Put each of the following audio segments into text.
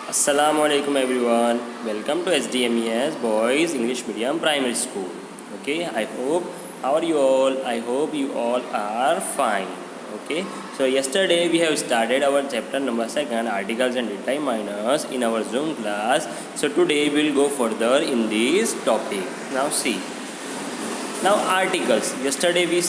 Assalamualaikum everyone. Welcome to SDMES Boys English Medium Primary School. Okay, I hope how are you all? I hope you all are fine. Okay, so yesterday we have started our chapter number 2 articles and daytime minors in our Zoom class. So today we will go further in this topic. Now see. Now articles. Yesterday we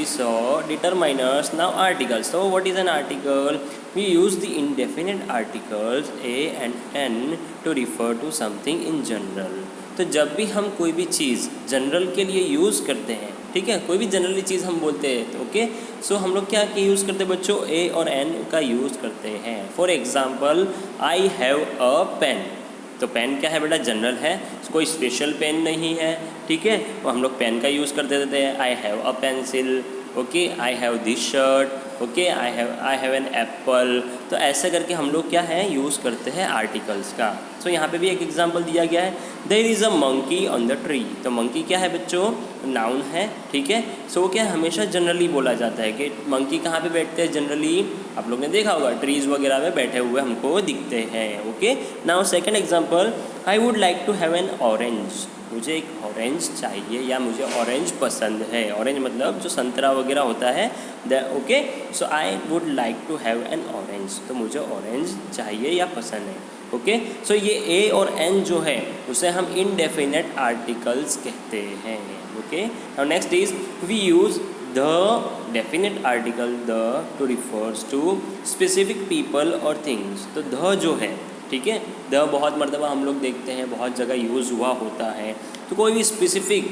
saw determiners. Now articles. So what is an article? We use the indefinite articles a and n to refer to something in general. तो जब भी हम कोई भी चीज़ general के लिए use करते हैं, ठीक है, कोई भी जनरली चीज़ हम बोलते हैं तो ओके, सो हम लोग क्या यूज़ करते हैं बच्चों? ए और एन का यूज़ करते हैं. For example, I have a pen. तो पेन क्या है बेटा? जनरल है, कोई स्पेशल पेन नहीं है, ठीक है. तो हम लोग पेन का यूज़ करते रहते हैं. आई have a pencil, okay. I have this shirt, okay. I have an apple. तो ऐसे करके हम लोग क्या है यूज़ करते हैं आर्टिकल्स का. सो यहाँ पे भी एक एग्जांपल दिया गया है. There is a monkey on the tree. तो मंकी क्या है बच्चों? नाउन है, ठीक है. सो क्या हमेशा जनरली बोला जाता है कि मंकी कहाँ पे बैठते हैं जनरली? आप लोग ने देखा होगा ट्रीज़ वगैरह में बैठे हुए हमको दिखते हैं. Okay. Now second example, I would like to have an orange. मुझे एक ऑरेंज चाहिए या मुझे ऑरेंज पसंद है. ऑरेंज मतलब जो संतरा वगैरह होता है. Okay. So I would like to have an orange. तो मुझे ऑरेंज चाहिए या पसंद है. ओके. सो ये ए और एन जो है उसे हम इनडेफिनेट आर्टिकल्स कहते हैं. Okay. Now next is we use the definite article the to refers to specific people और थिंग्स. तो द जो है, ठीक है, द बहुत मर्तबा हम लोग देखते हैं बहुत जगह यूज़ हुआ होता है. तो कोई भी स्पेसिफिक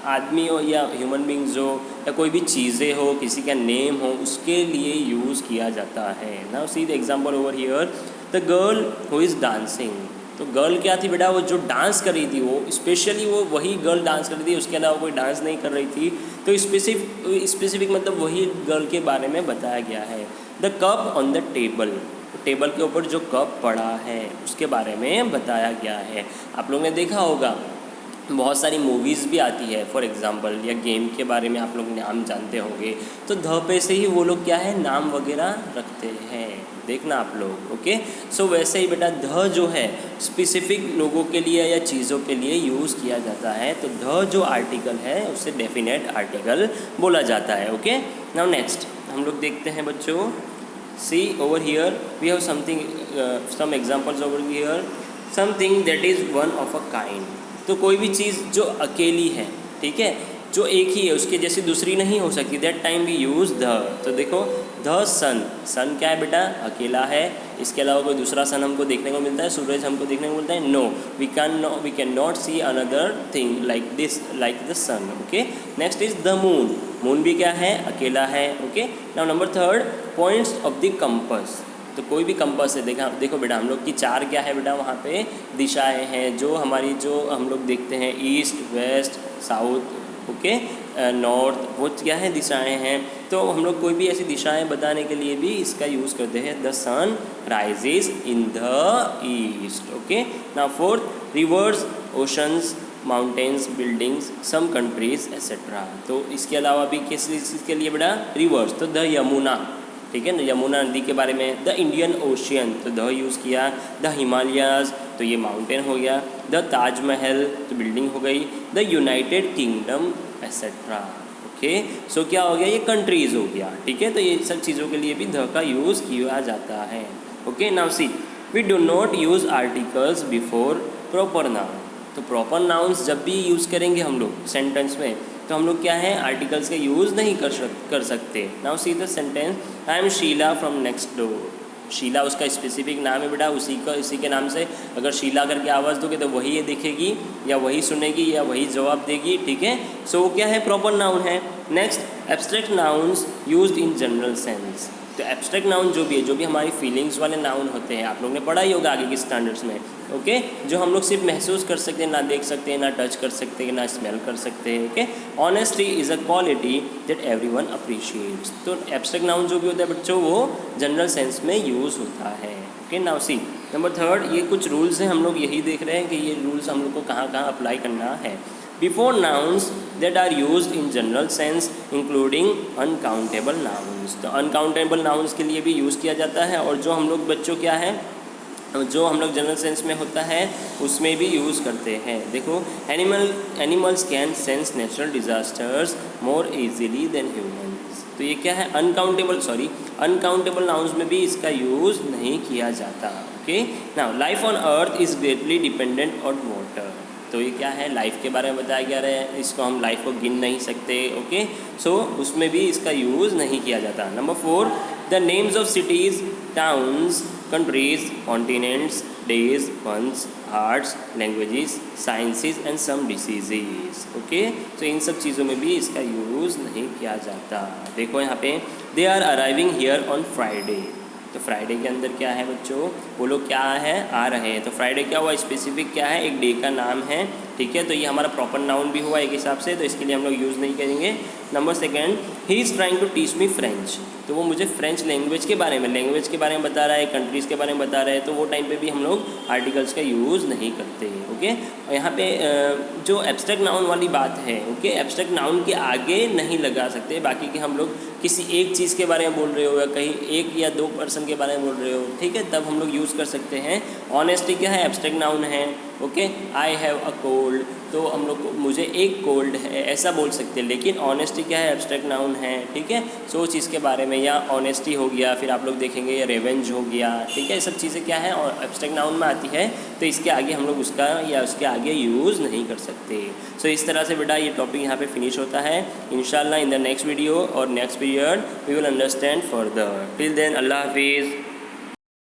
आदमी हो या ह्यूमन बींग्स हो या कोई भी चीज़ें हो, किसी का नेम हो, उसके लिए यूज़ किया जाता है. Now see the example over here, the girl who is dancing. तो गर्ल क्या थी बेटा? वो जो डांस कर रही थी, वो स्पेशली वो वही गर्ल डांस कर रही थी, उसके अलावा कोई डांस नहीं कर रही थी. तो स्पेसिफिक मतलब वही गर्ल के बारे में बताया गया है. The cup on the table. Table के ऊपर जो कप पड़ा है उसके बारे में बताया गया है. आप लोगों ने देखा होगा बहुत सारी मूवीज़ भी आती है फॉर एग्जांपल, या गेम के बारे में आप लोग नाम जानते होंगे. तो ध पे से ही वो लोग क्या है नाम वगैरह रखते हैं. देखना आप लोग. ओके. सो वैसे ही बेटा ध जो है स्पेसिफिक लोगों के लिए या चीज़ों के लिए यूज़ किया जाता है. तो ध जो आर्टिकल है उससे डेफिनेट आर्टिकल बोला जाता है. ओके. नाउ नेक्स्ट हम लोग देखते हैं बच्चों. See over here we have something some examples over here. Something that is one of a kind. तो कोई भी चीज़ जो अकेली है, ठीक है, जो एक ही है, उसके जैसी दूसरी नहीं हो सकती. That time we use the. तो देखो द सन. सन क्या है बेटा? अकेला है. इसके अलावा कोई दूसरा सन हमको देखने को मिलता है? सूरज हमको देखने को मिलता है? No. We can not see another thing like this, like the sun. Okay. Next is the moon. Moon भी क्या है? अकेला है. Okay. Now number third, points of the compass. तो कोई भी कंपस है, देखो बेटा हम लोग की चार क्या है बेटा? वहाँ पे दिशाएं हैं जो हमारी, जो हम लोग देखते हैं east, west, south, okay, north, वो क्या है? दिशाएं हैं. तो हम लोग कोई भी ऐसी दिशाएं बताने के लिए भी इसका यूज़ करते हैं. The sun rises in the east. Okay. Now fourth, rivers, oceans, mountains, buildings, some countries etcetera. तो इसके अलावा भी किस चीज़ के लिए बेटा? रिवर्स. तो द यमुना, ठीक है ना, यमुना नदी के बारे में. द इंडियन ओशियन, तो द यूज़ किया. द हिमालयाज़, तो ये माउंटेन हो गया. द ताजमहल, तो बिल्डिंग हो गई. The United Kingdom etcetera. Okay. So क्या हो गया? ये कंट्रीज़ हो गया, ठीक है. तो ये सब चीज़ों के लिए भी द का यूज़ किया जाता है. Okay. Now see, we do not use articles before proper noun. तो प्रॉपर नाउन्स जब भी यूज़ करेंगे हम लोग सेंटेंस में, तो हम लोग क्या है आर्टिकल्स का यूज़ नहीं कर सकते. Now see the sentence, I am Sheila from next door. Sheila उसका स्पेसिफिक नाम है बेटा, उसी के नाम से अगर शीला करके आवाज़ दोगे तो वही ये दिखेगी या वही सुनेगी या वही जवाब देगी, ठीक है. सो वो क्या है? प्रॉपर नाउन है. Next, abstract nouns used in general sense. तो एब्स्ट्रैक्ट नाउन जो भी हमारी फीलिंग्स वाले नाउन होते हैं, आप लोग ने पढ़ा ही होगा आगे की स्टैंडर्ड्स में. ओके. जो हम लोग सिर्फ महसूस कर सकते हैं, ना देख सकते हैं, ना टच कर सकते हैं, ना स्मेल कर सकते हैं. Okay. Honesty is a quality that everyone appreciates. तो एब्स्ट्रैक्ट नाउन जो भी होता है बच्चों वो जनरल सेंस में यूज़ होता है. Okay. Now see number third, ये कुछ रूल्स हैं, हम लोग यही देख रहे हैं कि ये रूल्स हम लोग को कहाँ कहाँ अप्लाई करना है. Before nouns that are used in general sense including uncountable nouns. तो अनकाउंटेबल नाउन्स के लिए भी यूज़ किया जाता है. और जो हम लोग बच्चों क्या है जो हम लोग जनरल सेंस में होता है उसमें भी यूज़ करते हैं। देखो, animals can sense natural disasters more easily then humans. तो ये क्या है, अनकाउंटेबल नाउन्स में भी इसका यूज़ नहीं किया जाता। Okay, now life on earth is greatly dependent on water. तो ये क्या है, लाइफ के बारे में बताया गया है, इसको हम लाइफ को गिन नहीं सकते। ओके, सो उसमें भी इसका यूज़ नहीं किया जाता। Number 4, the names of cities, towns, countries, continents, days, months, arts, languages, sciences and some diseases. Okay, तो इन सब चीज़ों में भी इसका यूज़ नहीं किया जाता। देखो यहाँ पे, they are arriving here on Friday. तो फ्राइडे के अंदर क्या है बच्चों, वो लोग क्या है, आ रहे हैं। तो फ्राइडे क्या हुआ, स्पेसिफिक क्या है, एक डे का नाम है। ठीक है, तो ये हमारा प्रॉपर नाउन भी हुआ एक हिसाब से, तो इसके लिए हम लोग यूज़ नहीं करेंगे। Number 2, he is trying to teach me French. तो वो मुझे फ्रेंच लैंग्वेज के बारे में बता रहा है, कंट्रीज़ के बारे में बता रहा है। तो वो टाइम पे भी हम लोग आर्टिकल्स का यूज़ नहीं करते। ओके, और यहाँ पे जो एब्स्ट्रैक्ट नाउन वाली बात है, ओके, एब्स्ट्रैक्ट नाउन के आगे नहीं लगा सकते। बाकी कि हम लोग किसी एक चीज़ के बारे में बोल रहे हो या कहीं एक या दो पर्सन के बारे में बोल रहे हो, ठीक है, तब हम लोग यूज़ कर सकते हैं। ऑनेस्टी क्या है, एब्स्ट्रैक्ट नाउन है। Okay, I have a cold, तो हम लोग को मुझे एक कोल्ड है ऐसा बोल सकते हैं। लेकिन ऑनेस्टी क्या है, एब्स्ट्रैक्ट नाउन है। ठीक है, सो चीज़ के बारे में, या ऑनेस्टी हो गया, फिर आप लोग देखेंगे रेवेंज हो गया। ठीक है, ये सब चीज़ें क्या है, और एब्स्ट्रैक्ट नाउन में आती है। तो इसके आगे हम लोग उसका या उसके आगे यूज़ नहीं कर सकते। सो इस तरह से बेटा ये टॉपिक यहाँ पे फिनिश होता है। इंशाल्लाह इन द नेक्स्ट वीडियो और next period we will understand further. Till then, अल्लाह हाफिज़।